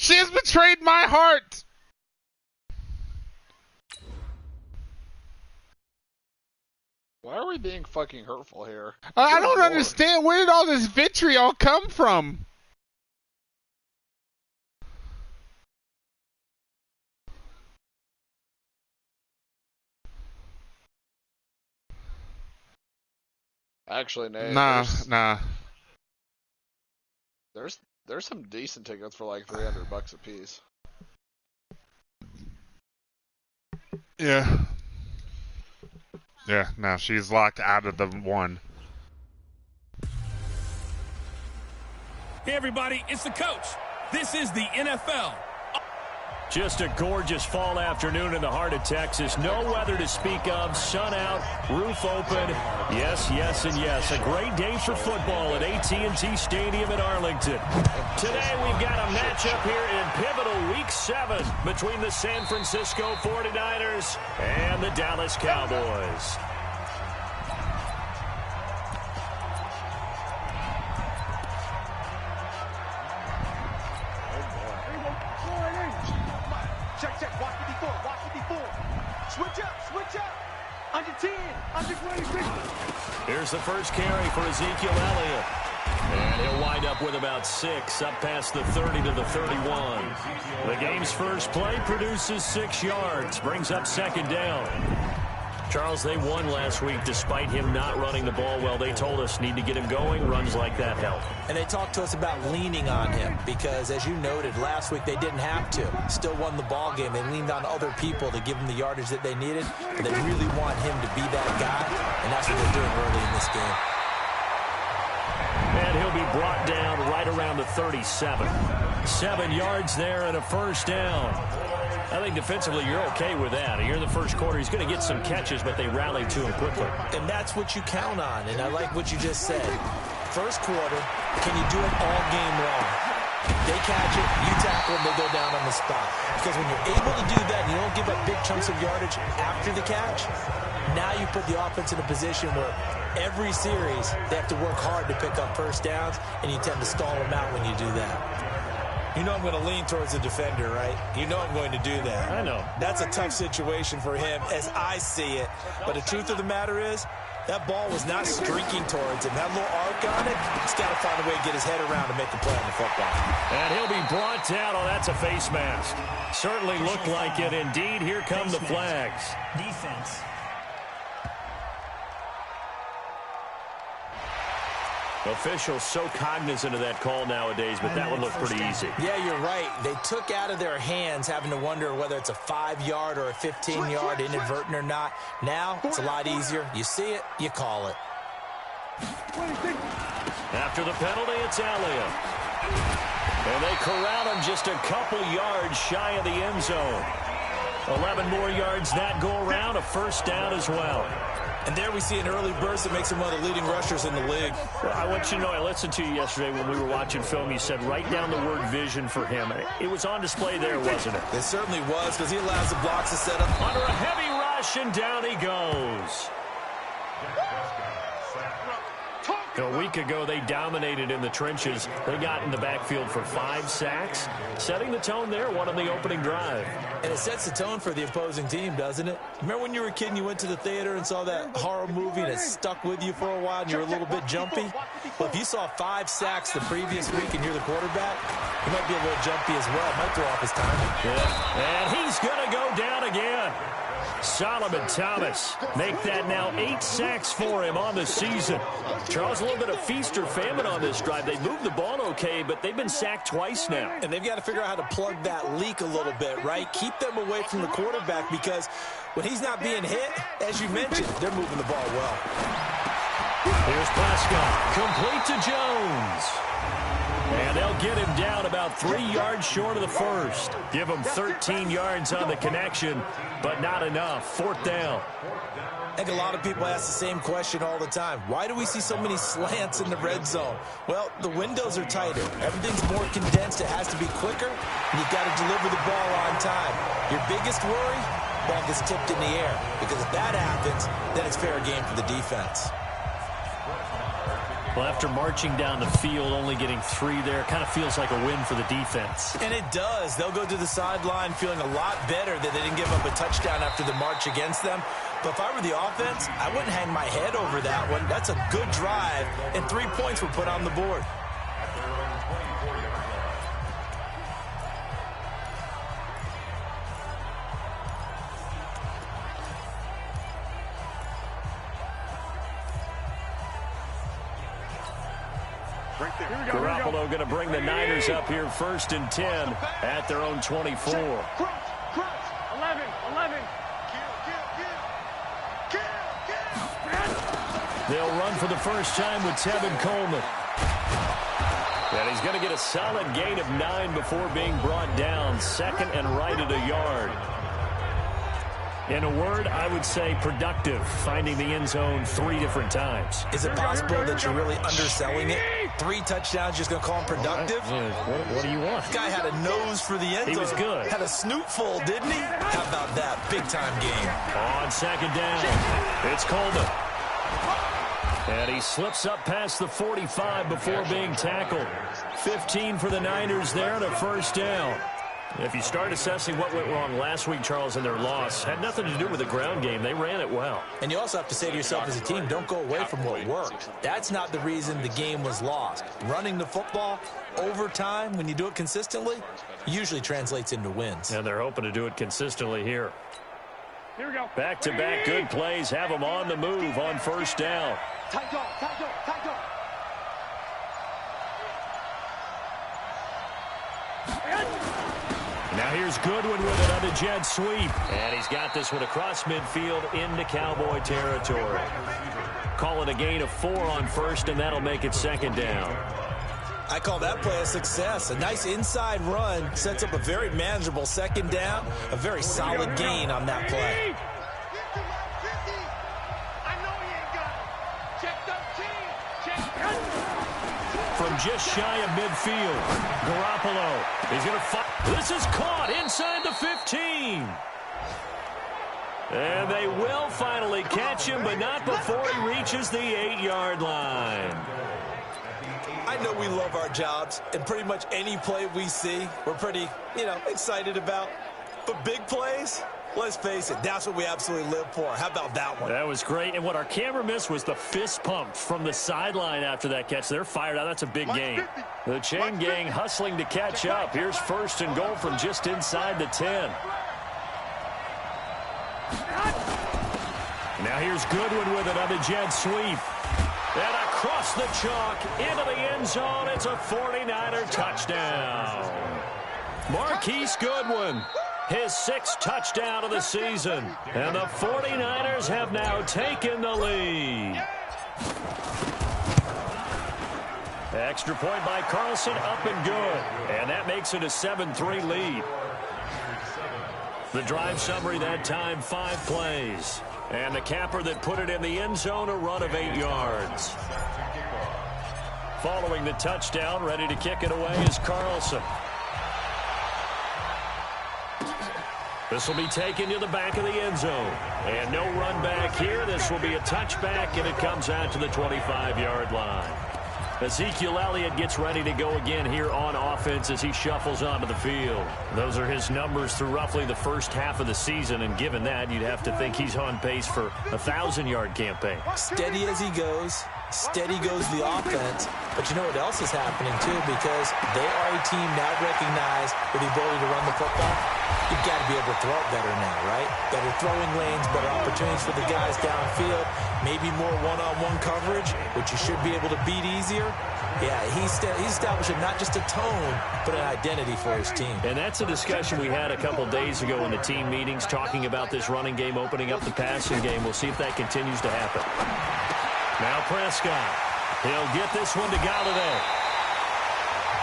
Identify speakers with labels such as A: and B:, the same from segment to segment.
A: She has betrayed my heart.
B: Why are we being fucking hurtful here?
A: I don't understand. Where did all this vitriol come from?
B: Actually, Nate.
A: Nah.
B: There's some decent tickets for like $300 a piece.
A: Yeah. Yeah, no, she's locked out of the one.
C: Hey, everybody, it's the coach. This is the NFL.
D: Just a gorgeous fall afternoon in the heart of Texas. No weather to speak of. Sun out, roof open. Yes, yes, and yes. A great day for football at AT&T Stadium in Arlington. Today we've got a matchup here in pivotal Week 7 between the San Francisco 49ers and the Dallas Cowboys.
E: Check. Watch it before. Switch up. Under 10, under 26.
D: Here's the first carry for Ezekiel Elliott. And he'll wind up with about 6, up past the 30 to the 31. The game's first play produces 6 yards, brings up second down. Charles, they won last week despite him not running the ball well. They told us need to get him going. Runs like that help.
F: And they talked to us about leaning on him because, as you noted, last week they didn't have to. Still won the ball game. They leaned on other people to give them the yardage that they needed. But they really want him to be that guy, and that's what they're doing early in this game.
D: And he'll be brought down right around the 37. 7 yards there and a first down. I think defensively you're okay with that. Here in the first quarter, he's going to get some catches, but they rallied to him quickly.
F: And that's what you count on, and I like what you just said. First quarter, can you do it all game long? They catch it, you tackle them, they go down on the spot. Because when you're able to do that and you don't give up big chunks of yardage after the catch, now you put the offense in a position where every series they have to work hard to pick up first downs, and you tend to stall them out when you do that. You know I'm going to lean towards the defender, right? You know I'm going to do that.
D: I know.
F: That's a tough situation for him as I see it. But the truth of the matter is, that ball was not streaking towards him. That little arc on it, he's got to find a way to get his head around to make a play on the football.
D: And he'll be brought down. Oh, that's a face mask. Certainly looked like it. Indeed, here come the flags.
G: Defense.
D: Officials so cognizant of that call nowadays, but that one looked pretty easy.
F: Yeah, you're right. They took out of their hands having to wonder whether it's a 5-yard or a 15-yard inadvertent or not. Now, it's a lot easier. You see it, you call it.
D: After the penalty, it's Elliott. And they corral him just a couple yards shy of the end zone. 11 more yards that go around, a first down as well.
F: And there we see an early burst that makes him one of the leading rushers in the league.
D: Well, I want you to know, I listened to you yesterday when we were watching film. You said write down the word vision for him. It was on display there, wasn't it?
F: It certainly was, because he allows the blocks to set up.
D: Under a heavy rush, and down he goes. A week ago, they dominated in the trenches. They got in the backfield for 5 sacks, setting the tone there, one on the opening drive.
F: And it sets the tone for the opposing team, doesn't it? Remember when you were a kid and you went to the theater and saw that horror movie and it stuck with you for a while and you were a little bit jumpy? Well, if you saw 5 sacks the previous week and you're the quarterback, you might be a little jumpy as well. Might throw off his timing.
D: Yeah. And he's going to go down again. Solomon Thomas make that now 8 sacks for him on the season. Charles, a little bit of feast or famine on this drive. They moved the ball okay, but they've been sacked twice now.
F: And they've got to figure out how to plug that leak a little bit, right? Keep them away from the quarterback, because when he's not being hit, as you mentioned, they're moving the ball well.
D: Here's Prescott, complete to Jones. And they'll get him down about 3 yards short of the first. Give him 13 yards on the connection, but not enough. 4th down.
F: I think a lot of people ask the same question all the time. Why do we see so many slants in the red zone? Well, the windows are tighter. Everything's more condensed. It has to be quicker, and you've got to deliver the ball on time. Your biggest worry? Ball gets tipped in the air, because if that happens, then it's fair game for the defense.
D: Well, after marching down the field, only getting 3 there, kind of feels like a win for the defense.
F: And it does. They'll go to the sideline feeling a lot better that they didn't give up a touchdown after the march against them. But if I were the offense, I wouldn't hang my head over that one. That's a good drive, and 3 points were put on the board.
D: Garoppolo going to bring the Niners up here 1st and 10 at their own 24.
E: 11.
D: They'll run for the first time with Tevin Coleman. And he's going to get a solid gain of 9 before being brought down. 2nd and right at a yard. In a word, I would say productive, finding the end zone 3 different times.
F: Is it possible that you're really underselling it? 3 touchdowns, just going to call him productive?
D: What do you want?
F: This guy had a nose for the end zone.
D: He was good.
F: Had a snoot full, didn't he? How about that? Big-time game.
D: On 2nd down, it's Coleman. And he slips up past the 45 before being tackled. 15 for the Niners there and a 1st down. If you start assessing what went wrong last week, Charles, in their loss, had nothing to do with the ground game. They ran it well.
F: And you also have to say to yourself as a team, don't go away from what worked. That's not the reason the game was lost. Running the football over time, when you do it consistently, usually translates into wins.
D: And they're hoping to do it consistently here.
E: Here we go.
D: Back-to-back good plays have them on the move on 1st down.
E: Tight dog.
D: Now here's Goodwin with another jet sweep. And he's got this one across midfield into Cowboy territory. Call it a gain of 4 on 1st, and that'll make it 2nd down.
F: I call that play a success. A nice inside run sets up a very manageable 2nd down. A very solid gain on that play.
D: From just shy of midfield, Garoppolo is going to fight. This is caught inside the 15. And they will finally catch him, but not before he reaches the 8-yard line.
F: I know we love our jobs, and pretty much any play we see, we're pretty, excited about. But big plays, let's face it, that's what we absolutely live for. How about that one?
D: That was great. And what our camera missed was the fist pump from the sideline after that catch. They're fired out. That's a big gain. The chain gang hustling to catch up. Here's 1st and goal from just inside the 10. Now here's Goodwin with another jet sweep. And across the chalk into the end zone. It's a 49er touchdown. Marquise Goodwin, his 6th touchdown of the season. And the 49ers have now taken the lead. Extra point by Carlson, up and good. And that makes it a 7-3 lead. The drive summary that time, 5 plays. And the capper that put it in the end zone, a run of 8 yards. Following the touchdown, ready to kick it away is Carlson. This will be taken to the back of the end zone. And no run back here. This will be a touchback, and it comes out to the 25-yard line. Ezekiel Elliott gets ready to go again here on offense as he shuffles onto the field. Those are his numbers through roughly the first half of the season, and given that, you'd have to think he's on pace for a 1,000-yard campaign.
F: Steady as he goes. Steady goes the offense. But you know what else is happening, too? Because they are a team now recognized with the ability to run the football. You've got to be able to throw it better now, right? Better throwing lanes, better opportunities for the guys downfield. Maybe more one-on-one coverage, which you should be able to beat easier. Yeah, he's establishing not just a tone, but an identity for his team.
D: And that's a discussion we had a couple days ago in the team meetings, talking about this running game, opening up the passing game. We'll see if that continues to happen. Now Prescott. He'll get this one to Galladay.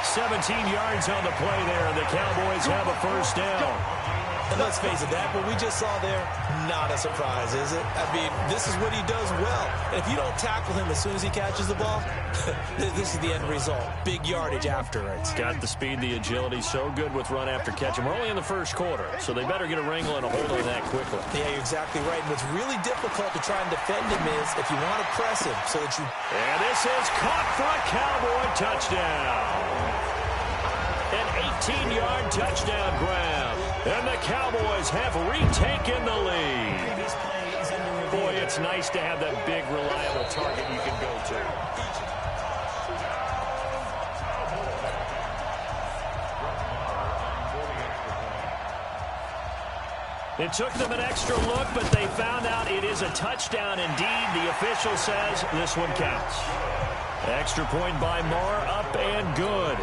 D: 17 yards on the play there, and the Cowboys have a 1st down.
F: And let's face it, that what we just saw there, not a surprise, is it? I mean, this is what he does well. And if you don't tackle him as soon as he catches the ball, this is the end result. Big yardage after it.
D: Got the speed, the agility, so good with run after catch. And we're only in the first quarter, so they better get a wrangle and a hold on that quickly.
F: Yeah, you're exactly right. And what's really difficult to try and defend him is if you want to press him so that you...
D: And this is caught for a Cowboy touchdown. An 18-yard touchdown grab. And the Cowboys have retaken the lead. Boy, it's nice to have that big, reliable target you can go to. It took them an extra look, but they found out it is a touchdown indeed. The official says this one counts. Extra point by Marr, up and good.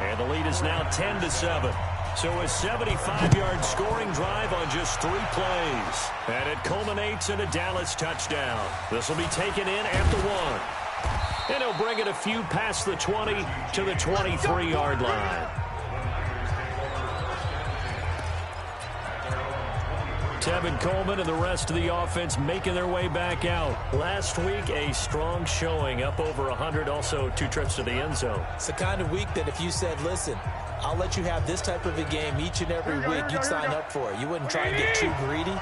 D: And the lead is now 10-7. So a 75-yard scoring drive on just 3 plays. And it culminates in a Dallas touchdown. This will be taken in at the 1. And he'll bring it a few past the 20 to the 23-yard line. Tevin Coleman and the rest of the offense making their way back out. Last week, a strong showing, up over 100, also 2 trips to the end zone.
F: It's the kind of week that if you said, listen, I'll let you have this type of a game each and every week, you'd sign up for it. You wouldn't try and get too greedy.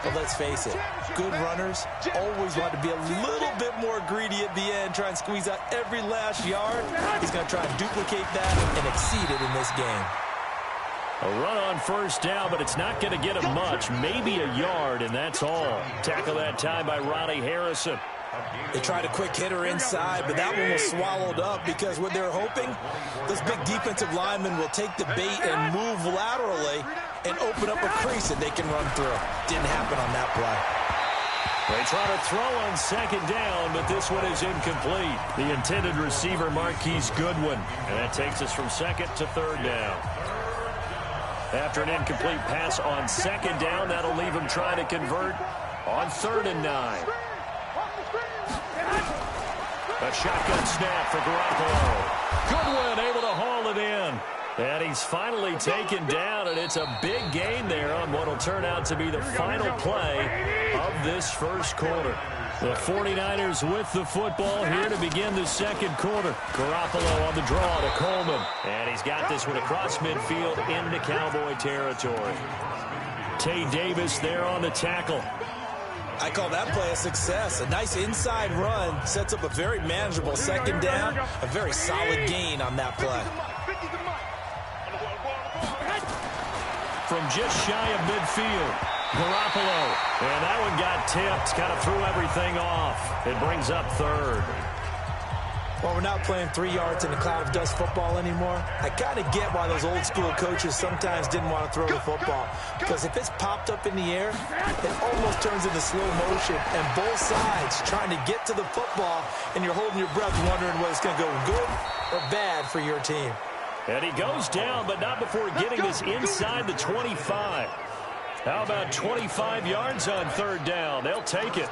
F: But let's face it, good runners always want to be a little bit more greedy at the end, try and squeeze out every last yard. He's going to try and duplicate that and exceed it in this game.
D: A run on first down, but it's not going to get him much. Maybe a yard, and that's all. Tackle that time by Ronnie Harrison.
F: They tried a quick hitter inside, but that one was swallowed up because what they're hoping, this big defensive lineman will take the bait and move laterally and open up a crease that they can run through. Didn't happen on that play.
D: They try to throw on second down, but this one is incomplete. The intended receiver, Marquise Goodwin. And that takes us from second to third down. After an incomplete pass on second down, that'll leave him trying to convert on 3rd and 9. A shotgun snap for Garoppolo. Goodwin able to haul it in. And he's finally taken down, and it's a big gain there on what will turn out to be the final play of this first quarter. The 49ers with the football here to begin the second quarter. Garoppolo on the draw to Coleman. And he's got this one across midfield into Cowboy territory. Tay Davis there on the tackle.
F: I call that play a success. A nice inside run sets up a very manageable second down. A very solid gain on that play.
D: From just shy of midfield, Garoppolo. And that one got tipped, kind of threw everything off. It brings up 3rd.
F: Well, we're not playing 3 yards in a cloud of dust football anymore. I kind of get why those old school coaches sometimes didn't want to throw the football. Because if it's popped up in the air, it almost turns into slow motion. And both sides trying to get to the football, and you're holding your breath wondering whether it's going to go good or bad for your team.
D: And he goes down, but not before getting this inside the 25. How about 25 yards on 3rd down? They'll take it.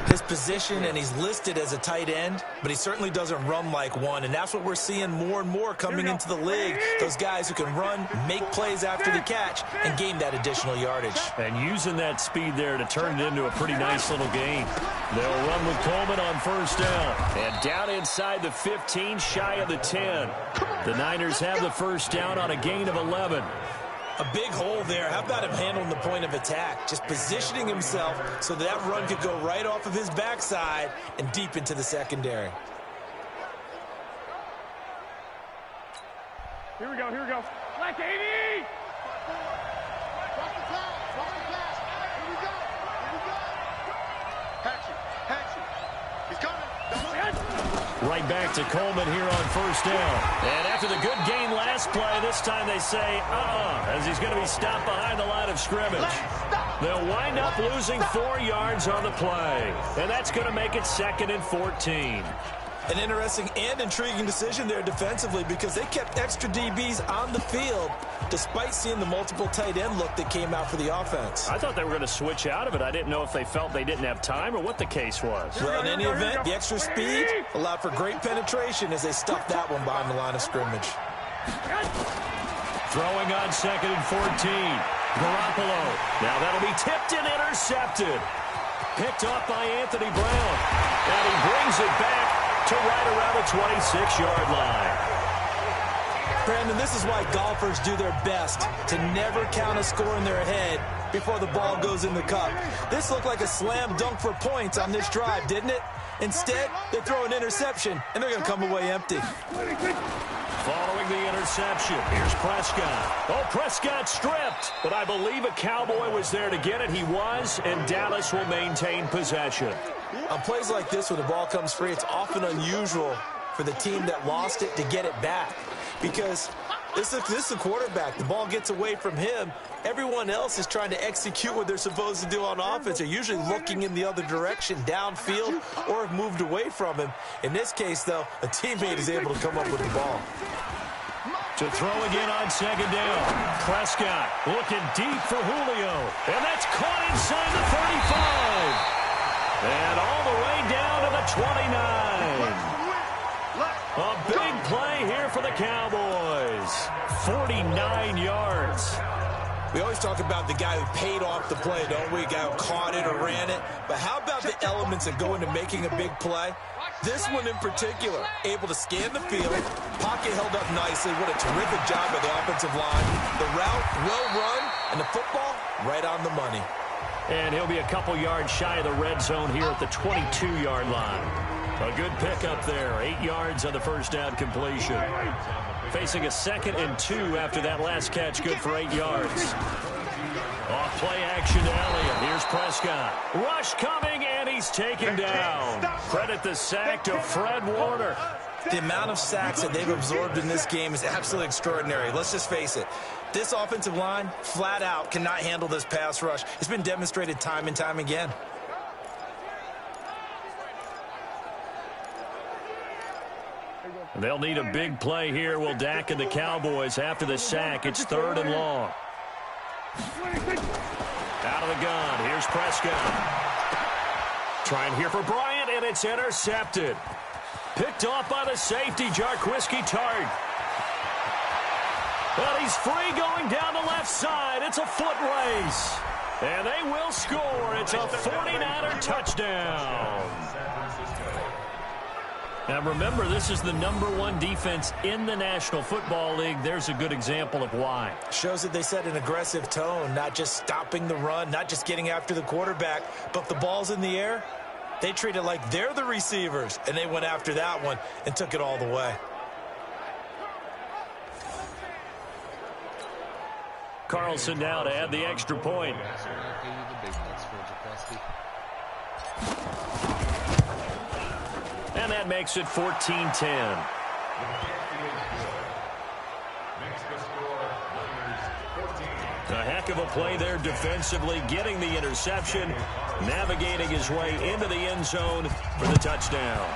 F: His position, and he's listed as a tight end, but he certainly doesn't run like one, and that's what we're seeing more and more coming into the league. Those guys who can run, make plays after the catch, and gain that additional yardage. And using that speed there to turn it into a pretty nice little gain. They'll run with Coleman on first down. And down inside the 15, shy of the 10. The Niners have the first down on a gain of 11. A big hole there. How about him handling the point of attack? Just positioning himself so that run could go right off of his backside and deep into the secondary.
E: Here we go, here we go. Black 80! He's coming.
D: Right back to Coleman here on first down. And after the good gain last play, this time they say, as he's going to be stopped behind the line of scrimmage. They'll wind up losing 4 yards on the play. And that's going to make it 2nd and 14.
F: An interesting and intriguing decision there defensively because they kept extra DBs on the field despite seeing the multiple tight end look that came out for the offense.
D: I thought they were going to switch out of it. I didn't know if they felt they didn't have time or what the case was.
F: Well, in any event, the extra speed allowed for great penetration as they stuffed that one behind the line of scrimmage.
D: Throwing on 2nd and 14. Garoppolo. Now that'll be tipped and intercepted. Picked off by Anthony Brown. And he brings it back to right around the 26-yard line.
F: Brandon, this is why golfers do their best to never count a score in their head before the ball goes in the cup. This looked like a slam dunk for points on this drive, didn't it? Instead, they throw an interception, and they're going to come away empty.
D: Following the interception, here's Prescott. Oh, Prescott stripped, but I believe a Cowboy was there to get it. He was, and Dallas will maintain possession.
F: On plays like this where the ball comes free, it's often unusual for the team that lost it to get it back because this is a quarterback. The ball gets away from him. Everyone else is trying to execute what they're supposed to do on offense. They're usually looking in the other direction, downfield, or have moved away from him. In this case, though, a teammate is able to come up with the ball.
D: To throw again on 2nd down. Prescott looking deep for Julio. And that's caught inside the 35. And all the way down to the 29. A big play here for the Cowboys. 49 yards.
F: We always talk about the guy who paid off the play, don't we? The guy who caught it or ran it. But how about the elements that go into making a big play? This one in particular, able to scan the field, pocket held up nicely. What a terrific job by the offensive line. The route, well run, and the football, right on the money.
D: And he'll be a couple yards shy of the red zone here at the 22-yard line. A good pickup there. 8 yards on the first down completion. Facing a 2nd and 2 after that last catch. Good for 8 yards. Off play action to Elliott. Here's Prescott. Rush coming, and he's taken down. Credit the sack to Fred Warner.
F: The amount of sacks that they've absorbed in this game is absolutely extraordinary. Let's just face it. This offensive line, flat out, cannot handle this pass rush. It's been demonstrated time and time again.
D: They'll need a big play here. Will Dak and the Cowboys after the sack. It's 3rd and long. Out of the gun. Here's Prescott. Trying here for Bryant, and it's intercepted. Picked off by the safety, Jarquiski Tart. But he's free going down the left side. It's a foot race. And they will score. It's a 49er touchdown. Now remember, this is the #1 defense in the National Football League. There's a good example of why.
F: Shows that they set an aggressive tone, not just stopping the run, not just getting after the quarterback, but if the ball's in the air, they treat it like they're the receivers, and they went after that one and took it all the way.
D: Carlson now to add the extra point. And that makes it 14-10. A heck of a play there defensively, getting the interception, navigating his way into the end zone for the touchdown.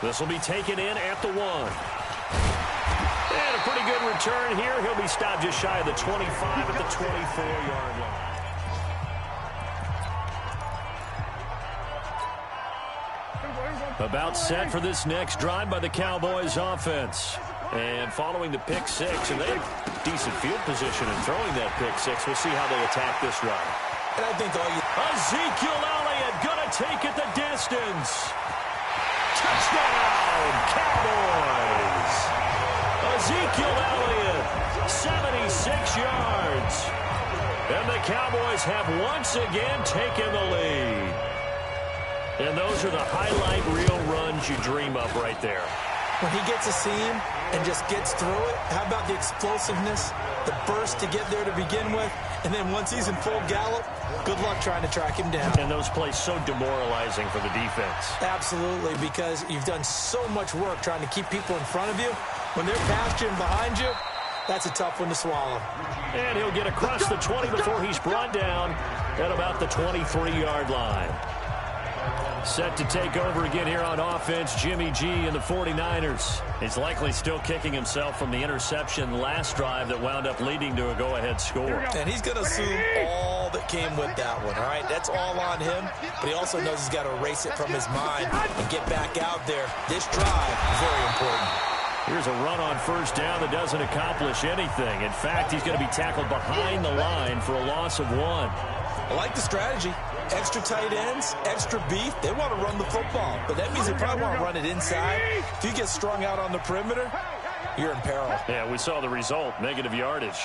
D: This will be taken in at the 1. And a pretty good return here. He'll be stopped just shy of the 25 at the 24-yard line. About set for this next drive by the Cowboys offense. And following the pick six, and they have decent field position in throwing that pick six. We'll see how they attack this run.
F: And I think
D: Ezekiel Elliott gonna take it the distance. Touchdown, Cowboys. Ezekiel Elliott, 76 yards. And the Cowboys have once again taken the lead. And those are the highlight reel runs you dream of right there.
F: When he gets a seam and just gets through it, how about the explosiveness, the burst to get there to begin with, and then once he's in full gallop, good luck trying to track him down.
D: And those plays so demoralizing for the defense.
F: Absolutely, because you've done so much work trying to keep people in front of you. When they're past you and behind you, that's a tough one to swallow.
D: And he'll get across the 20 before he's brought down at about the 23-yard line. Set to take over again here on offense, Jimmy G and the 49ers. He's likely still kicking himself from the interception last drive that wound up leading to a go-ahead score.
F: And he's going to assume all that came with that one, all right? That's all on him, but he also knows he's got to erase it from his mind and get back out there. This drive, very important.
D: Here's a run on first down that doesn't accomplish anything. In fact, he's going to be tackled behind the line for a loss of 1.
F: I like the strategy. Extra tight ends, extra beef. They want to run the football, but that means they probably want to run it inside. If you get strung out on the perimeter, you're in peril.
D: Yeah, we saw the result. Negative yardage.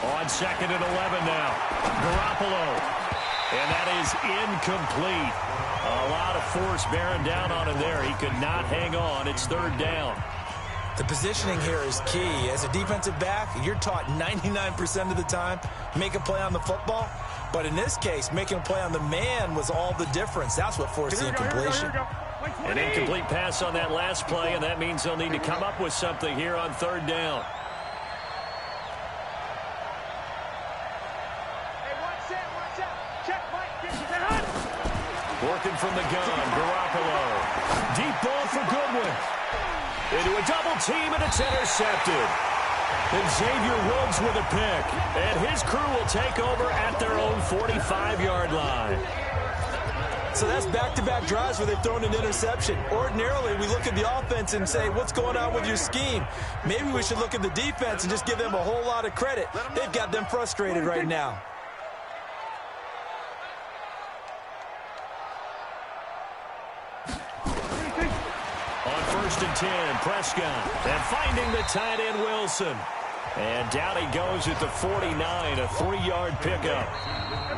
D: On 2nd and 11 now. Garoppolo. And that is incomplete. A lot of force bearing down on him there. He could not hang on. It's 3rd down.
F: The positioning here is key. As a defensive back, you're taught 99% of the time, make a play on the football. But in this case, making a play on the man was all the difference. That's what forced the incompletion.
D: An incomplete pass on that last play, and that means they'll need to come up with something here on 3rd down. Working from the gun, Garoppolo. Deep ball for Goodwin. Into a double team, and it's intercepted. And Xavier Woods with a pick. And his crew will take over at their own 45-yard line.
F: So that's back-to-back drives where they've thrown an interception. Ordinarily, we look at the offense and say, what's going on with your scheme? Maybe we should look at the defense and just give them a whole lot of credit. They've got them frustrated right now.
D: On 1st and 10, Prescott. And finding the tight end, Wilson. And down he goes at the 49, a 3-yard pickup.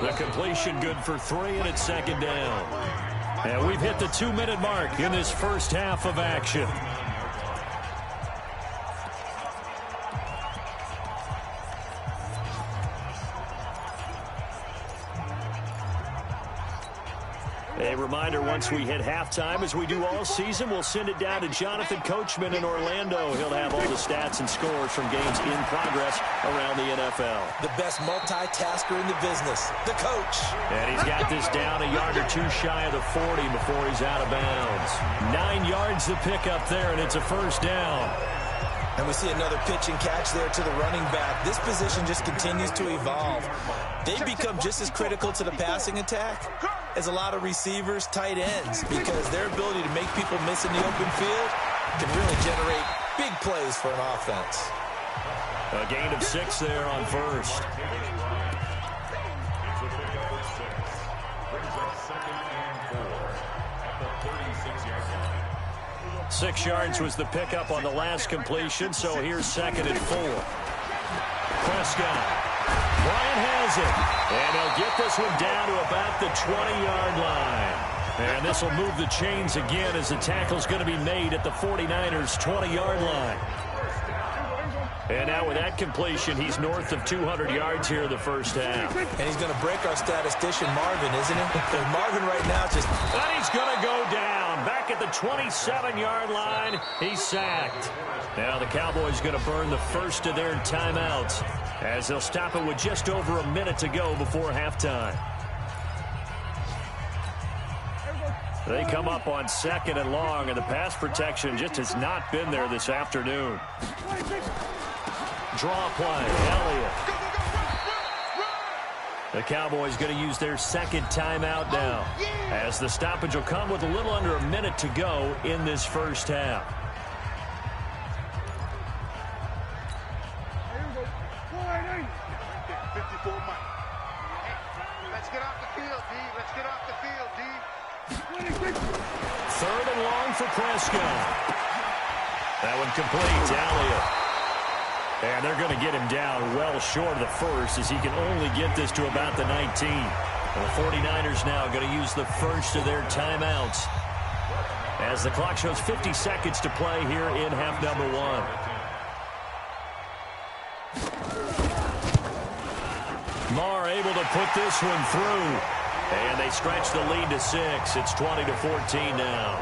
D: The completion good for 3, and it's 2nd down. And we've hit the 2-minute mark in this first half of action. A reminder, once we hit halftime, as we do all season, we'll send it down to Jonathan Coachman in Orlando. He'll have all the stats and scores from games in progress around the NFL.
F: The best multitasker in the business, the coach.
D: And he's got this down a yard or 2 shy of the 40 before he's out of bounds. 9 yards the pickup there, and it's a 1st down.
F: And we see another pitch and catch there to the running back. This position just continues to evolve. They become just as critical to the passing attack as a lot of receivers, tight ends, because their ability to make people miss in the open field can really generate big plays for an offense.
D: A gain of 6 there on 1st. 6 yards was the pickup on the last completion, so here's 2nd and 4. Prescott. Bryant has it. And he'll get this one down to about the 20-yard line. And this will move the chains again as the tackle's going to be made at the 49ers' 20-yard line. And now with that completion, he's north of 200 yards here in the first half.
F: And he's going to break our statistician Marvin, isn't he? And Marvin right now just...
D: And he's going to go down. Back at the 27-yard line, he's sacked. Now the Cowboys going to burn the first of their timeouts as they'll stop it with just over a minute to go before halftime. They come up on 2nd and long, and the pass protection just has not been there this afternoon. Draw play, Elliott. The Cowboys going to use their 2nd timeout now, as the stoppage will come with a little under a minute to go in this first half.
E: Let's get off the field, D. Let's get off the field, D.
D: 3rd and long for Prescott. That one complete to Elliott. And they're going to get him down well short of the first, as he can only get this to about the 19. And the 49ers now going to use the first of their timeouts, as the clock shows 50 seconds to play here in half number 1. Marr able to put this one through. And they stretch the lead to 6. It's 20-14 now.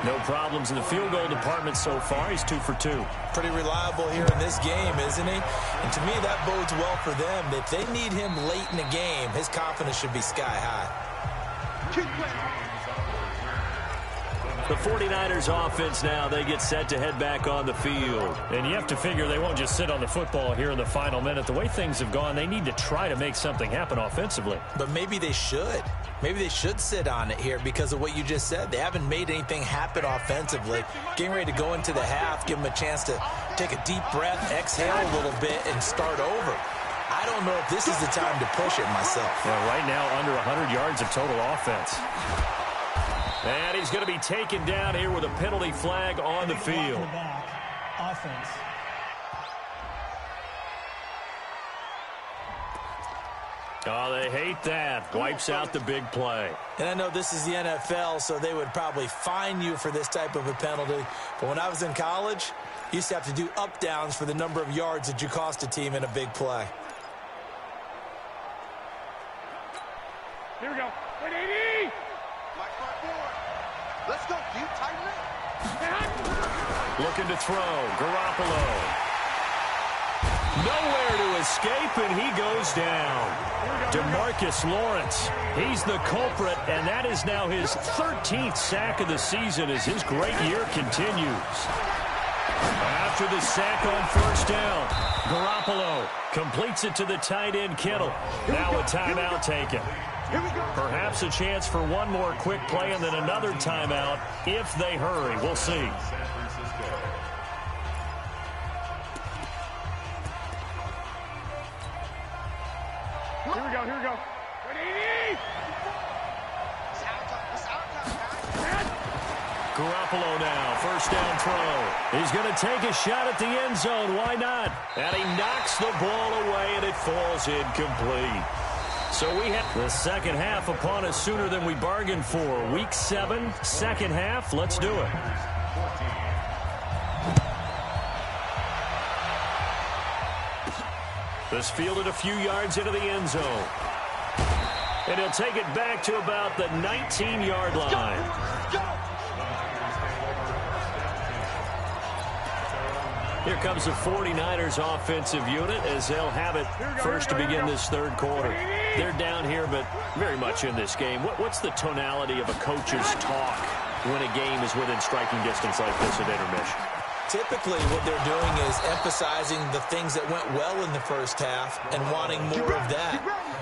D: No problems in the field goal department so far. He's 2 for 2.
F: Pretty reliable here in this game, isn't he? And to me, that bodes well for them. If they need him late in the game, his confidence should be sky high.
D: The 49ers offense now, they get set to head back on the field. And you have to figure they won't just sit on the football here in the final minute. The way things have gone, they need to try to make something happen offensively.
F: But maybe they should. Maybe they should sit on it here because of what you just said. They haven't made anything happen offensively. Getting ready to go into the half, give them a chance to take a deep breath, exhale a little bit, and start over. I don't know if this is the time to push it myself.
D: Yeah, right now under 100 yards of total offense. And he's going to be taken down here with a penalty flag on the field.
G: Offense.
D: Oh, they hate that. Wipes out the big play.
F: And I know this is the NFL, so they would probably fine you for this type of a penalty. But when I was in college, you used to have to do up-downs for the number of yards that you cost a team in a big play.
E: Here we go. 180. Black front forward. Let's go, dude. Tighten it.
D: Looking to throw. Garoppolo. Nowhere to escape, and he goes down. DeMarcus Lawrence, he's the culprit, and that is now his 13th sack of the season as his great year continues. After the sack on first down, Garoppolo completes it to the tight end Kittle. Now a timeout taken. Perhaps a chance for one more quick play and then another timeout if they hurry. We'll see.
E: Here we go. 180.
D: Garoppolo now, first down throw. He's going to take a shot at the end zone. Why not? And he knocks the ball away, and it falls incomplete. So we have the second half upon us sooner than we bargained for. Week 7, second half. Let's do it. This fielded a few yards into the end zone. And he'll take it back to about the 19-yard line. Here comes the 49ers offensive unit as they'll have it first to begin this third quarter. They're down here, but very much in this game. What's the tonality of a coach's talk when a game is within striking distance like this at intermission?
F: Typically, what they're doing is emphasizing the things that went well in the first half and wanting more of that.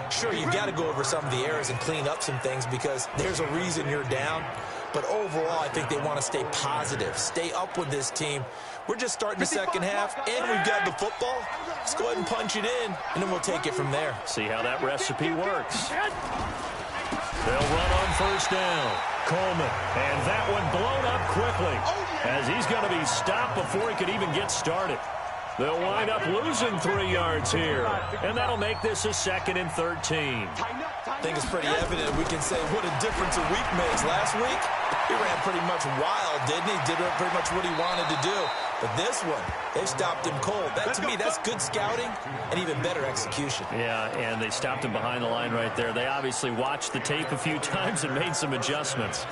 F: Sure, you've got to go over some of the errors and clean up some things because there's a reason you're down. But overall, I think they want to stay positive, stay up with this team. We're just starting the second half, and we've got the football. Let's go ahead and punch it in, and then we'll take it from there.
D: See how that recipe works. They'll run on first down. Coleman, and that one blown up quickly as he's going to be stopped before he could even get started. They'll wind up losing 3 yards here, and that'll make this a 2nd and 13.
F: I think it's pretty evident we can say what a difference a week makes. Last week, he ran pretty much wild, didn't he? Did pretty much what he wanted to do. But this one, they stopped him cold. That, to me, that's good scouting and even better execution.
D: Yeah, and they stopped him behind the line right there. They obviously watched the tape a few times and made some adjustments.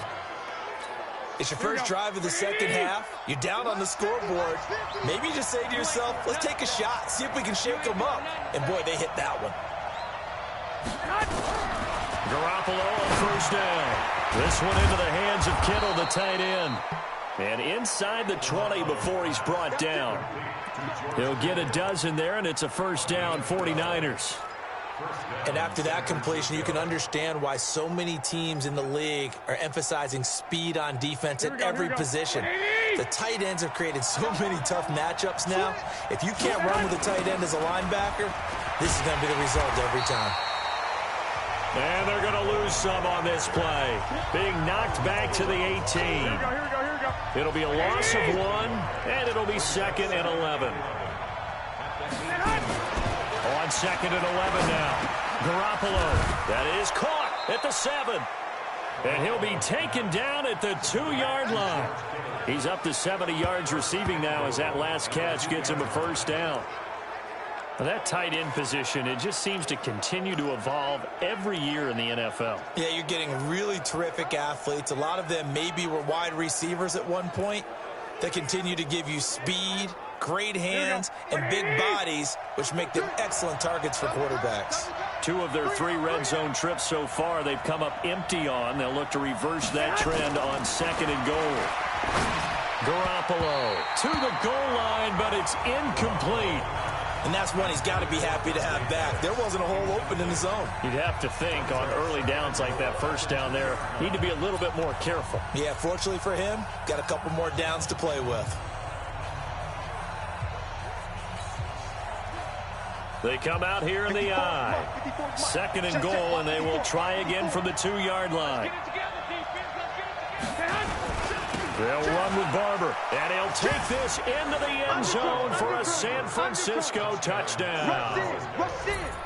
F: It's your first drive of the second half. You're down on the scoreboard. Maybe you just say to yourself, let's take a shot, see if we can shake them up. And, boy, they hit that one.
D: Garoppolo on first down. This one into the hands of Kittle, the tight end. And inside the 20 before he's brought down. He'll get a dozen there, and it's a first down, 49ers.
F: And after that completion, you can understand why so many teams in the league are emphasizing speed on defense at every position. The tight ends have created so many tough matchups now. If you can't run with a tight end as a linebacker, this is going to be the result every time.
D: And they're going to lose some on this play. Being knocked back to the 18. It'll be a loss of 1, and it'll be 2nd and 11. On 2nd and 11 now. Garoppolo. That is caught at the 7. And he'll be taken down at the 2-yard line. He's up to 70 yards receiving now as that last catch gets him a first down. Now that tight end position, it just seems to continue to evolve every year in the NFL.
F: Yeah, you're getting really terrific athletes. A lot of them maybe were wide receivers at one point. They continue to give you speed, great hands, and big bodies, which make them excellent targets for quarterbacks.
D: 2 of their 3 red zone trips so far, they've come up empty on. They'll look to reverse that trend on 2nd and goal. Garoppolo to the goal line, but it's incomplete.
F: And that's one he's got to be happy to have back. There wasn't a hole open in the zone.
D: You'd have to think on early downs like that first down there, need to be a little bit more careful.
F: Yeah, fortunately for him, got a couple more downs to play with.
D: They come out here in the I. 2nd and goal, and they will try again from the 2-yard line. They'll run with Barber, and he'll take this into the end zone for a San Francisco touchdown.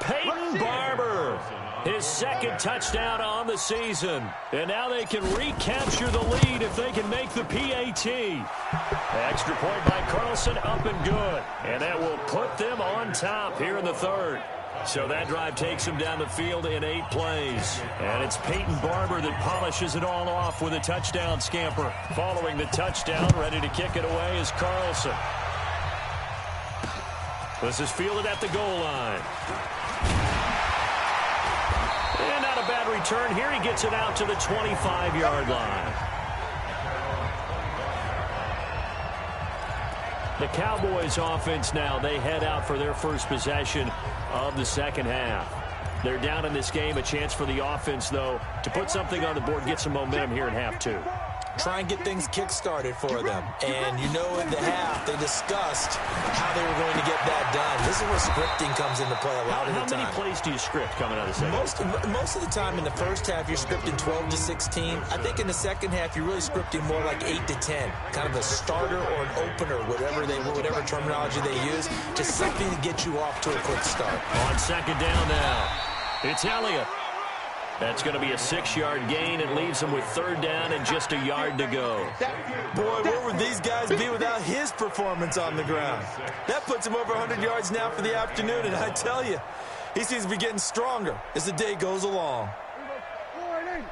D: Peyton Barber, his 2nd touchdown on the season. And now they can recapture the lead if they can make the PAT. Extra point by Carlson, up and good. And that will put them on top here in the 3rd. So that drive takes him down the field in 8 plays. And it's Peyton Barber that polishes it all off with a touchdown scamper. Following the touchdown, ready to kick it away is Carlson. This is fielded at the goal line. And not a bad return here. He gets it out to the 25-yard line. The Cowboys offense now, they head out for their first possession of the 2nd half. They're down in this game. A chance for the offense, though, to put something on the board, get some momentum here in half 2.
F: Try and get things kick-started for them. And you know in the half, they discussed how they were going to get that done. This is where scripting comes into play a lot of the time.
D: How many plays do you script coming out of the second?
F: Most of the time in the first half, you're scripting 12 to 16. I think in the second half, you're really scripting more like 8 to 10. Kind of a starter or an opener, whatever terminology they use. Just something to get you off to a quick start.
D: On 2nd down now, it's Elliott. That's going to be a 6-yard gain. It leaves them with 3rd down and just a yard to go.
F: Boy, where would these guys be without his performance on the ground? That puts him over 100 yards now for the afternoon, and I tell you, he seems to be getting stronger as the day goes along.
E: They're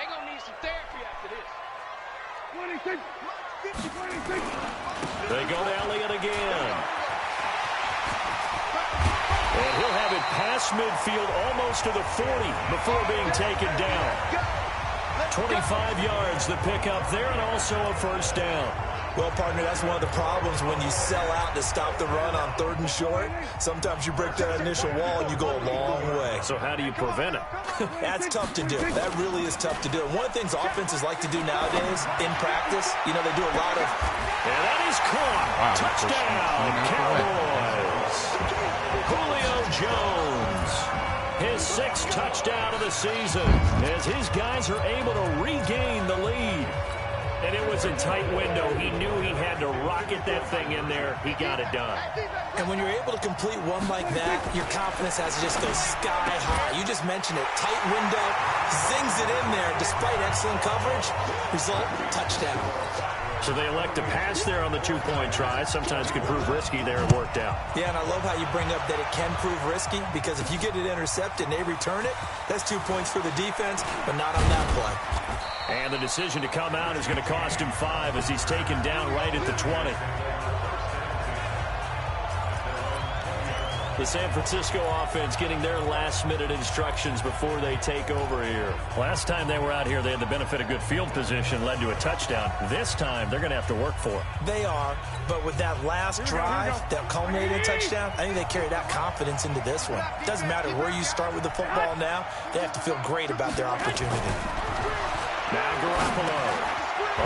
E: going to need some therapy after this.
D: They go to Elliott again. And he'll have it past midfield almost to the 40 before being taken down. 25 yards the pickup there and also a 1st down.
F: Well, partner, that's one of the problems when you sell out to stop the run on 3rd and short. Sometimes you break that initial wall and you go a long way.
D: So how do you prevent it?
F: That's tough to do. That really is tough to do. One of the things offenses like to do nowadays in practice, you know, they do a lot of...
D: And that is caught. Wow, touchdown, Cowboys. Julio Jones, his 6th touchdown of the season, as his guys are able to regain the lead. And it was a tight window. He knew he had to rocket that thing in there. He got it done.
F: And when you're able to complete one like that, your confidence has to just go sky high. You just mentioned it. Tight window, zings it in there despite excellent coverage. Result, touchdown.
D: So they elect to pass there on the 2-point try. Sometimes can prove risky. There it worked out.
F: Yeah, and I love how you bring up that it can prove risky, because if you get it intercepted and they return it, that's 2 points for the defense, but not on that play.
D: And the decision to come out is going to cost him 5 as he's taken down right at the 20. The San Francisco offense getting their last-minute instructions before they take over here. Last time they were out here, they had the benefit of good field position, led to a touchdown. This time, they're going to have to work for it.
F: They are, but with that last drive that culminated in a touchdown, I think they carry that confidence into this one. It doesn't matter where you start with the football now. They have to feel great about their opportunity.
D: Now Garoppolo.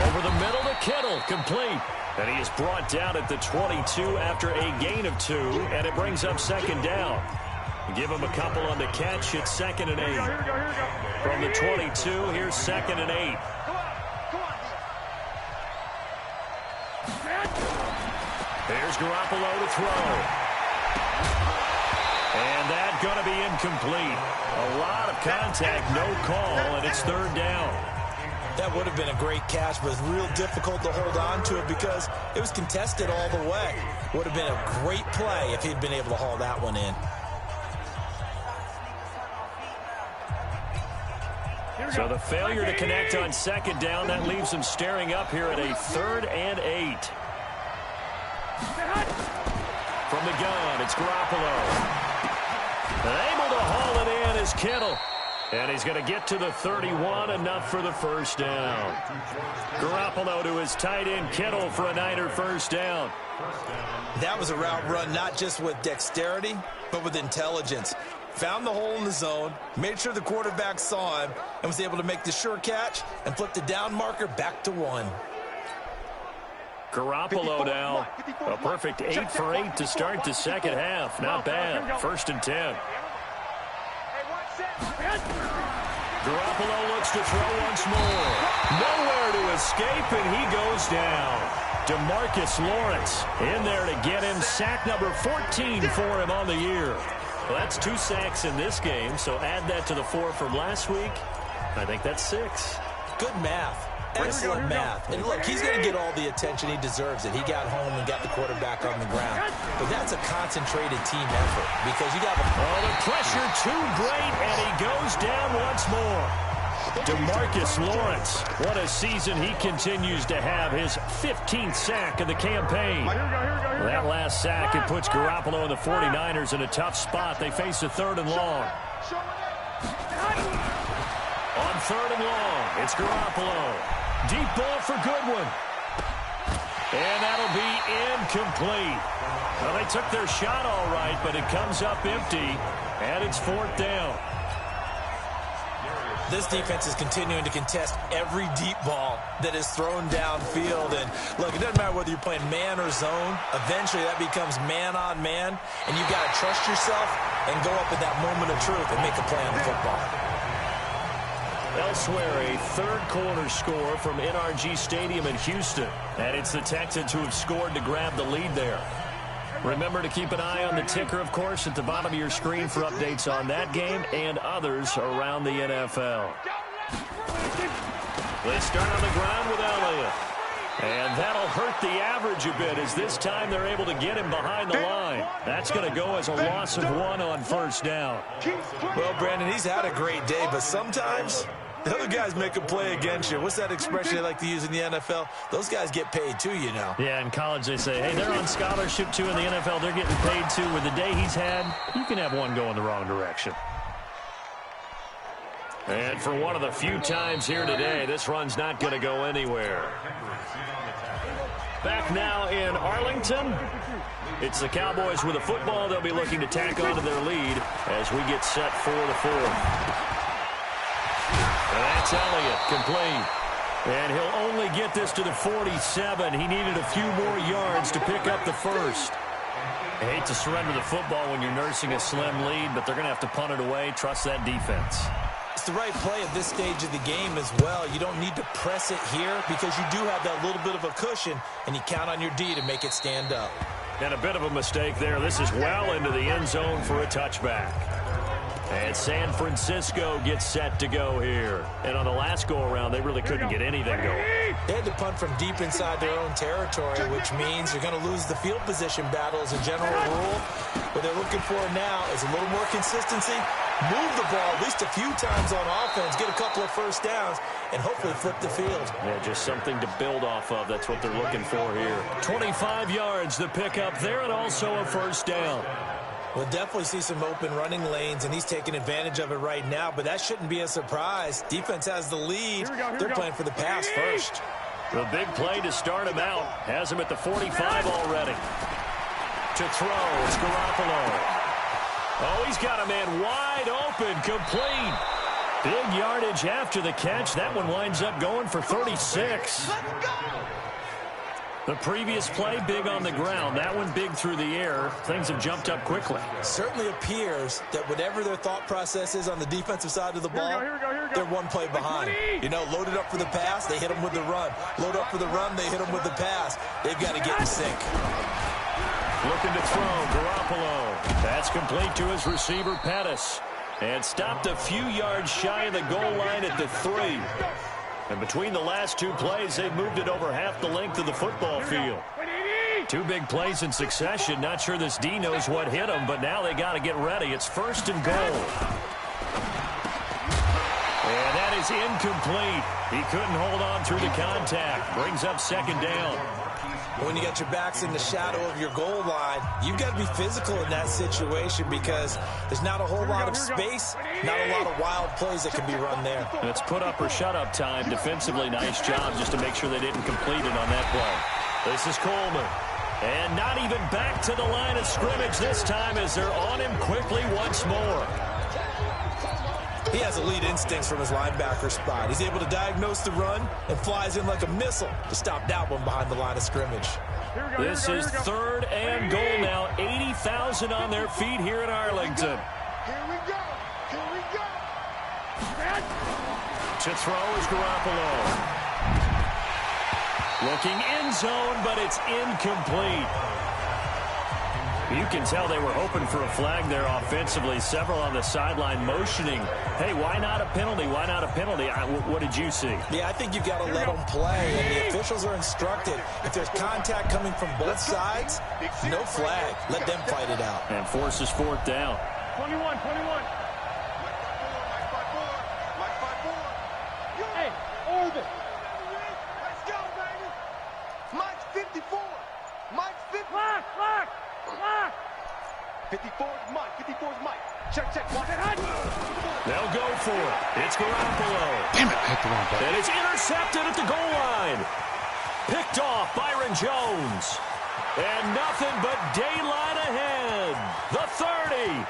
D: Over the middle to Kittle, complete. And he is brought down at the 22 after a gain of 2, and it brings up 2nd down. Give him a couple on the catch. It's 2nd and 8. From the 22, here's 2nd and 8. There's Garoppolo to throw. And that's going to be incomplete. A lot of contact, no call, and it's 3rd down.
F: That would have been a great catch, but it's real difficult to hold on to it because it was contested all the way. Would have been a great play if he'd been able to haul that one in.
D: So the failure to connect on 2nd down, that leaves him staring up here at a 3rd and 8. From the gun, it's Garoppolo. And able to haul it in is Kittle. And he's going to get to the 31, enough for the first down. Garoppolo to his tight end, Kittle, for a Niner first down.
F: That was a route run not just with dexterity, but with intelligence. Found the hole in the zone, made sure the quarterback saw him, and was able to make the sure catch and flip the down marker back to 1.
D: Garoppolo now, a perfect 8 for 8 to start the second half. Not bad. 1st and 10. Garoppolo looks to throw once more. Nowhere to escape, and he goes down. DeMarcus Lawrence in there to get him. Sack number 14 for him on the year. Well, that's 2 sacks in this game, so add that to the 4 from last week. I think that's 6.
F: Good math. Excellent math. And look, he's going to get all the attention. He deserves it. He got home and got the quarterback on the ground. But that's a concentrated team effort because you got the...
D: Oh, the pressure too great, and he goes down once more. DeMarcus Lawrence, what a season he continues to have. His 15th sack of the campaign. That last sack, it puts Garoppolo and the 49ers in a tough spot. They face a 3rd and long. On 3rd and long, it's Garoppolo. Deep ball for Goodwin. And that'll be incomplete. Well, they took their shot all right, but it comes up empty, and it's 4th down.
F: This defense is continuing to contest every deep ball that is thrown downfield. And look, it doesn't matter whether you're playing man or zone. Eventually, that becomes man on man, and you've got to trust yourself and go up at that moment of truth and make a play on the football.
D: Elsewhere, a 3rd quarter score from NRG Stadium in Houston. And it's the Texans who have scored to grab the lead there. Remember to keep an eye on the ticker, of course, at the bottom of your screen for updates on that game and others around the NFL. They start on the ground with Elliott. And that'll hurt the average a bit as this time they're able to get him behind the line. That's going to go as a loss of 1 on first down.
F: Well, Brandon, he's had a great day, but sometimes the other guys make a play against you. What's that expression they like to use in the NFL? Those guys get paid too, you know.
D: Yeah, in college they say, hey, they're on scholarship too. In the NFL, they're getting paid too. With the day he's had, you can have one go in the wrong direction. And for one of the few times here today, this run's not going to go anywhere. Back now in Arlington. It's the Cowboys with a football. They'll be looking to tack on to their lead as we get set for the 4th. And that's Elliott, complete. And he'll only get this to the 47. He needed a few more yards to pick up the first. I hate to surrender the football when you're nursing a slim lead, but they're going to have to punt it away. Trust that defense.
F: It's the right play at this stage of the game as well. You don't need to press it here because you do have that little bit of a cushion, and you count on your D to make it stand up.
D: And a bit of a mistake there. This is well into the end zone for a touchback. And San Francisco gets set to go here. And on the last go-around, they really couldn't get anything going.
F: They had to punt from deep inside their own territory, which means you're going to lose the field position battle as a general rule. What they're looking for now is a little more consistency, move the ball at least a few times on offense, get a couple of first downs, and hopefully flip the field.
D: Yeah, just something to build off of. That's what they're looking for here. 25 yards the pickup there, and also a first down.
F: We'll definitely see some open running lanes, and he's taking advantage of it right now, but that shouldn't be a surprise. Defense has the lead. They're playing for the pass first.
D: The big play to start him out. Has him at the 45 already. To throw, it's Garoppolo. Oh, he's got a man wide open, complete. Big yardage after the catch. That one winds up going for 36. The previous play, big on the ground. That one big through the air. Things have jumped up quickly.
F: Certainly appears that whatever their thought process is on the defensive side of the ball, they're one play behind. You know, loaded up for the pass, they hit them with the run. Load up for the run, they hit them with the pass. They've got to get in sync.
D: Looking to throw, Garoppolo. That's complete to his receiver, Pettis. And stopped a few yards shy of the goal line at the 3. And between the last two plays, they've moved it over half the length of the football field. Two big plays in succession. Not sure this D knows what hit them, but now they got to get ready. It's 1st and goal. And that is incomplete. He couldn't hold on through the contact. Brings up 2nd down.
F: When you got your backs in the shadow of your goal line, you've got to be physical in that situation because there's not a whole lot of space, not a lot of wild plays that can be run there.
D: And it's put up or shut up time. Defensively, nice job just to make sure they didn't complete it on that play. This is Coleman. And not even back to the line of scrimmage this time as they're on him quickly once more.
F: He has elite instincts from his linebacker spot. He's able to diagnose the run and flies in like a missile to stop that one behind the line of scrimmage.
D: This is 3rd and goal now. 80,000 on their feet here in Arlington.
E: Here we go. Here we go.
D: To throw is Garoppolo. Looking end zone, but it's incomplete. You can tell they were hoping for a flag there offensively. Several on the sideline motioning, hey, why not a penalty? Why not a penalty? What did you see?
F: Yeah, I think you've got to let them play, and the officials are instructed. If there's contact coming from both sides, no flag. Let them fight it out.
D: And forces 4th down.
E: 21. Hey, Orbit. Let's go, baby. Mike's 54. Mike's 50. Lock. 54 is Mike. 54 is Mike. Check. Watch it.
D: They'll go for it. It's Garoppolo.
A: Damn it, I hit the wrong button.
D: And it's intercepted at the goal line. Picked off Byron Jones. And nothing but daylight ahead. The 30.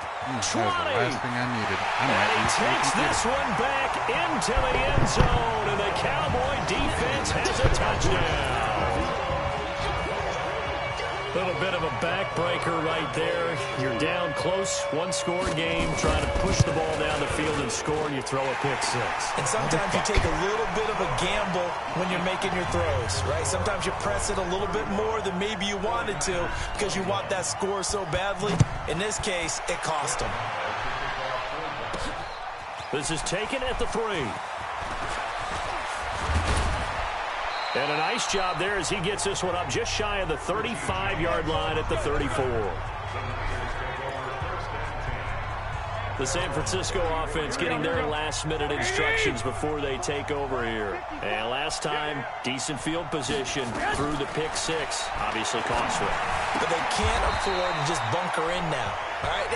D: 20.
A: That was the last thing I needed.
D: And he takes this one back into the end zone. And the Cowboy defense has a touchdown. Little bit of a backbreaker right there. You're down close, one-score game, trying to push the ball down the field and score, and you throw a pick 6.
F: And sometimes you take a little bit of a gamble when you're making your throws, right? Sometimes you press it a little bit more than maybe you wanted to because you want that score so badly. In this case, it cost them.
D: This is taken at the 3. And a nice job there as he gets this one up just shy of the 35-yard line at the 34. The San Francisco offense getting their last-minute instructions before they take over here. And last time, decent field position through the pick 6. Obviously costly.
F: But they can't afford to just bunker in now. All right,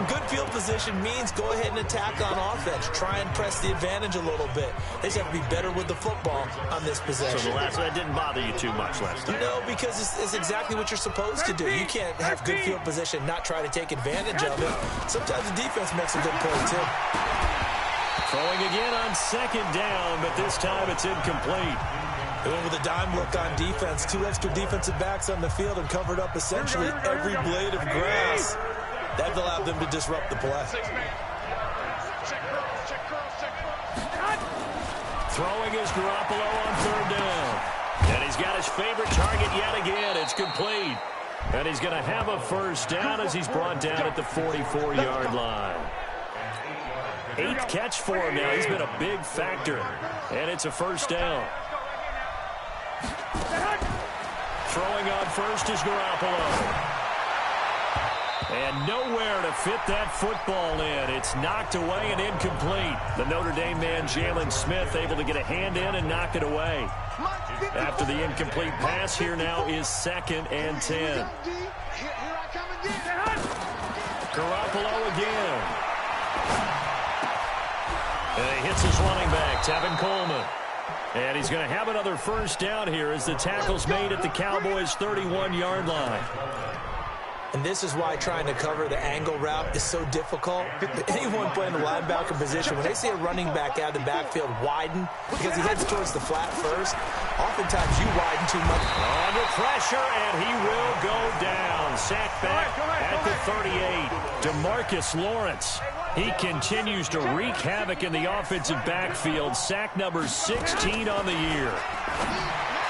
F: good field position means go ahead and attack on offense. Try and press the advantage a little bit. They just have to be better with the football on this possession.
D: So the last one didn't bother you too much last time?
F: No, because it's exactly what you're supposed to do. You can't have good field position and not try to take advantage of it. Sometimes the defense makes a good play, too.
D: Throwing again on 2nd down, but this time it's incomplete.
F: They went with a dime look on defense. 2 extra defensive backs on the field and covered up essentially every blade of grass. That allowed them to disrupt the play.
D: Throwing is Garoppolo on 3rd down. And he's got his favorite target yet again. It's complete. And he's going to have a 1st down as he's brought down at the 44-yard line. 8th catch for him now. He's been a big factor. And it's a 1st down. Throwing on 1st is Garoppolo. And nowhere to fit that football in. It's knocked away and incomplete. The Notre Dame man, Jalen Smith, able to get a hand in and knock it away. After the incomplete pass, here now is 2nd and 10. Garoppolo again. And he hits his running back, Tevin Coleman. And he's going to have another 1st down here as the tackle's made at the Cowboys' 31-yard line.
F: And this is why trying to cover the angle route is so difficult. Anyone playing the linebacker position, when they see a running back out of the backfield widen, because he heads towards the flat first, oftentimes you widen too much.
D: Under pressure, and he will go down. Sacked back at the 38. DeMarcus Lawrence. He continues to wreak havoc in the offensive backfield. Sack number 16 on the year.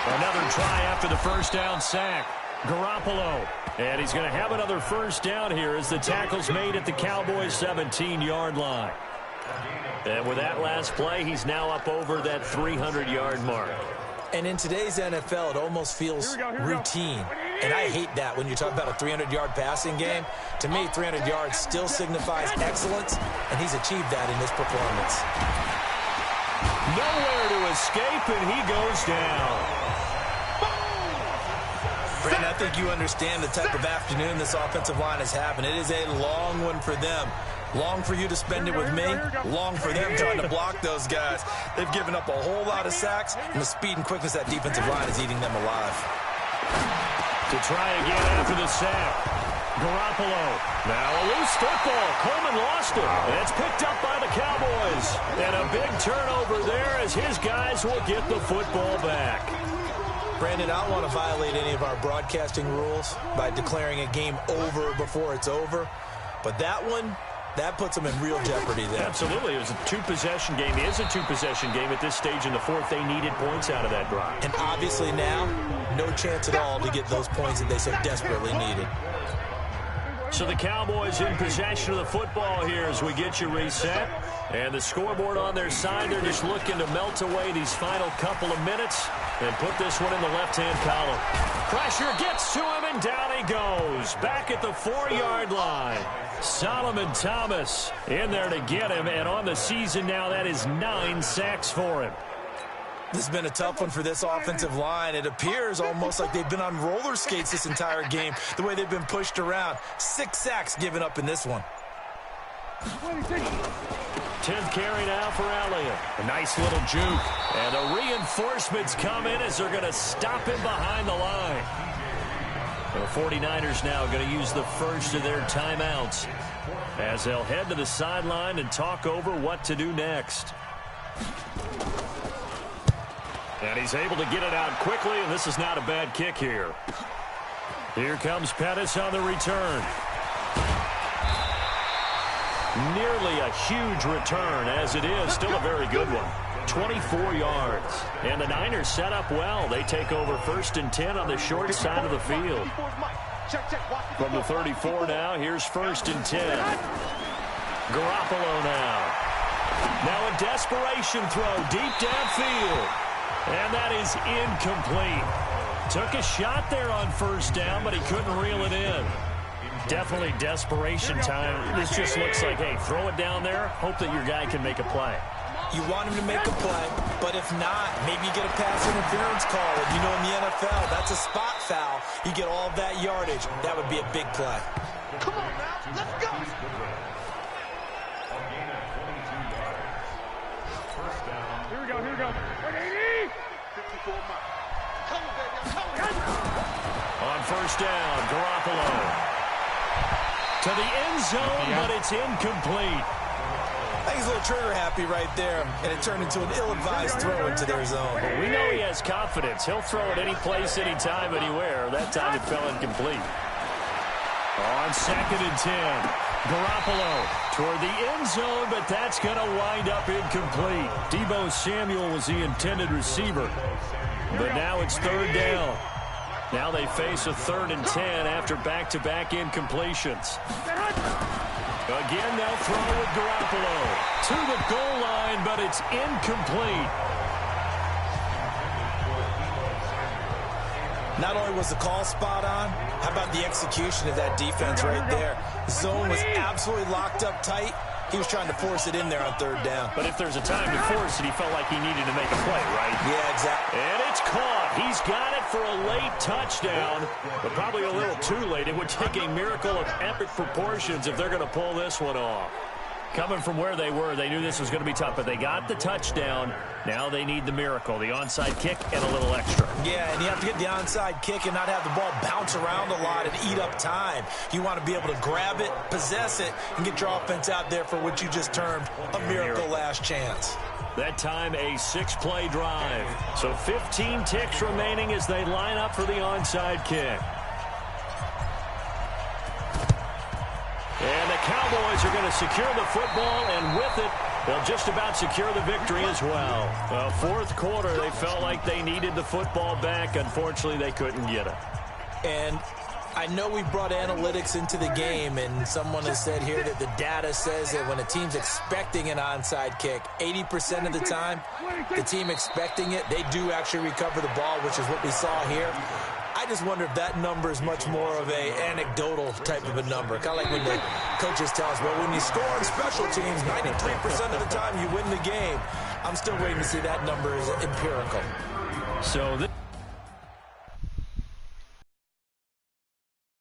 D: Another try after the 1st down sack. Garoppolo. And he's going to have another 1st down here as the tackle's made at the Cowboys' 17-yard line. And with that last play, he's now up over that 300-yard mark.
F: And in today's NFL, it almost feels routine. And I hate that when you talk about a 300-yard passing game. To me, 300 yards still signifies excellence, and he's achieved that in this performance.
D: Nowhere to escape, and he goes down.
F: Brandon, I think you understand the type of afternoon this offensive line is having. It is a long one for them. Long for you to spend it with me. Long for them trying to block those guys. They've given up a whole lot of sacks, and the speed and quickness of that defensive line is eating them alive.
D: To try again after the sack. Garoppolo. Now a loose football. Coleman lost it. And it's picked up by the Cowboys. And a big turnover there as his guys will get the football back.
F: Brandon, I don't want to violate any of our broadcasting rules by declaring a game over before it's over. But that one, that puts them in real jeopardy there.
D: Absolutely. It was a two-possession game. It is a two-possession game at this stage in the fourth. They needed points out of that drive.
F: And obviously now, no chance at all to get those points that they so desperately needed.
D: So the Cowboys in possession of the football here as we get you reset. And the scoreboard on their side, they're just looking to melt away these final couple of minutes and put this one in the left-hand column. Pressure gets to him, and down he goes. Back at the 4-yard line. Solomon Thomas in there to get him, and on the season now, that is 9 sacks for him.
F: This has been a tough one for this offensive line. It appears almost like they've been on roller skates this entire game, the way they've been pushed around. 6 sacks given up in this one.
D: 10th carry now for Elliott. A nice little juke. And the reinforcements come in as they're going to stop him behind the line. The 49ers now going to use the first of their timeouts as they'll head to the sideline and talk over what to do next. And he's able to get it out quickly, and this is not a bad kick here. Here comes Pettis on the return. Nearly a huge return, as it is still a very good one. 24 yards. And the Niners set up well. They take over 1st and 10 on the short side of the field. From the 34 now, here's 1st and 10. Garoppolo now. Now a desperation throw deep downfield. And that is incomplete. Took a shot there on 1st down, but he couldn't reel it in. Definitely desperation time. This just looks like, hey, throw it down there, hope that your guy can make a play.
F: You want him to make a play, but if not, maybe you get a pass interference call. And you know, in the NFL, that's a spot foul. You get all of that yardage. That would be a big play.
E: Come on now, let's go. Here we go, here we go. 54 miles. Come on, baby,
D: on 1st down, Garoppolo. To the end zone, but it's incomplete.
F: I think he's a little trigger happy right there, and it turned into an ill-advised throw into their zone.
D: But we know he has confidence. He'll throw it any place, anytime, anywhere. That time it fell incomplete. On 2nd and 10, Garoppolo toward the end zone, but that's going to wind up incomplete. Deebo Samuel was the intended receiver, but now it's 3rd down. Now they face a 3rd and 10 after back-to-back incompletions. Again, they'll throw with Garoppolo to the goal line, but it's incomplete.
F: Not only was the call spot on, how about the execution of that defense right there? The zone was absolutely locked up tight. He was trying to force it in there on 3rd down.
D: But if there's a time to force it, he felt like he needed to make a play, right?
F: Yeah, exactly.
D: And it's caught. He's got it for a late touchdown, but probably a little too late. It would take a miracle of epic proportions if they're going to pull this one off. Coming from where they were, they knew this was going to be tough, but they got the touchdown. Now they need the miracle, the onside kick and a little extra.
F: Yeah, and you have to get the onside kick and not have the ball bounce around a lot and eat up time. You want to be able to grab it, possess it, and get your offense out there for what you just termed a miracle last chance.
D: That time a 6-play drive. So 15 ticks remaining as they line up for the onside kick. And the Cowboys are going to secure the football, and with it, they'll just about secure the victory as well. 4th quarter, they felt like they needed the football back. Unfortunately, they couldn't get it.
F: And I know we brought analytics into the game, and someone has said here that the data says that when a team's expecting an onside kick, 80% of the time, the team expecting it, they do actually recover the ball, which is what we saw here. I just wonder if that number is much more of a anecdotal type of a number. Kind of like when the coaches tell us, well, when you score on special teams, 93% of the time you win the game. I'm still waiting to see that number is empirical.
D: So